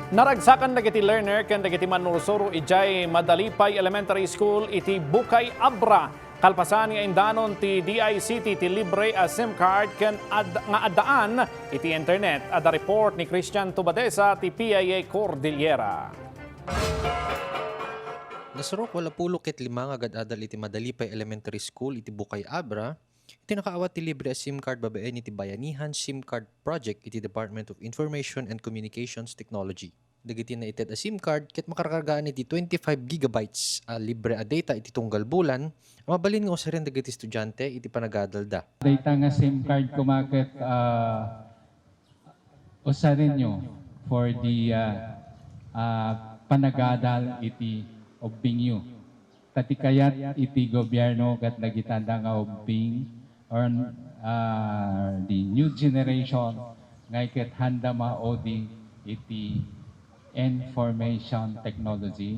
Naragsakan dagiti learner ken dagiti manursuro ijay Madalipay Elementary School iti Bukay Abra. Kalpasan nga indanon ti DICT ti libre a SIM card ken nga adaan iti internet. Ada report ni Christian Tubadesa ti PIA Cordillera. Nasarok wala pulo ket lima nga agad-adal iti Madalipay Elementary School iti Bukay Abra. Iti nakaawat ti libre a SIM card babaen iti Bayanihan SIM Card Project iti Department of Information and Communications Technology. Dagiti na ited a SIM card ket makarkargaan iti 25 gigabytes a libre a data iti tunggal bulan. Mabalin nga usarin dagiti estudyante iti panagadalda. Data nga SIM card kumaket usarin nyo for the panagadal iti obing tatikayat iti gobyerno kat nagitanda nga ubing or the new generation ngay ket handa maodi iti information technology,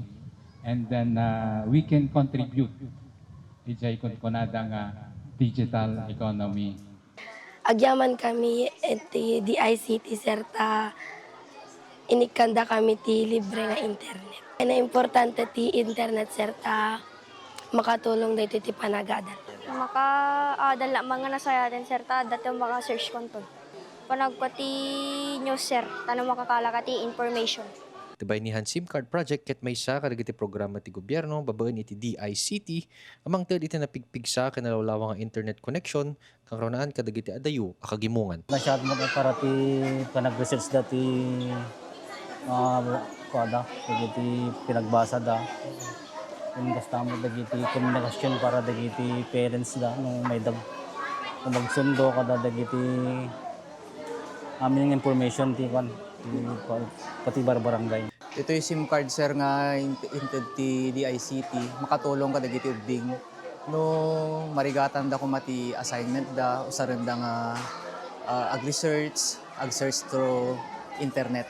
and then we can contribute ijay kunada nga digital economy. Agyaman kami iti DICT serta inikanda kami ti libre nga internet. Na importante ti internet serta makatulong dito ti panagadal. Maka-adala mga nasayatin sir ta dati maka-search konton. Panagpati news sir, tanong makakala ka ti information. Bayanihan SIM Card Project ket maysa kadagiti programa ti gobyerno babaen iti DICT amang ted iti napigpigsa ken nalawlaw nga internet connection kang runaan kadagiti adayo a kagimungan. Nasyad mo para ti panag-research dati kada dagiti pinagbasa da. Kung basta mo dagiti komunikasyon para dagiti parents da nung may kung magsundo kada dagiti aming information ti pati barangay. Ito yung SIM card sir nga inted ti DICT makatulong ka dagiti ubing no marigatan da kumati assignment da usaren da nga ag-research through internet.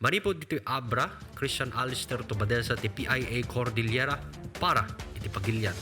Maripod dito Abra, Christian Alister Tubadesa ti PIA Cordillera para iti Pagilian.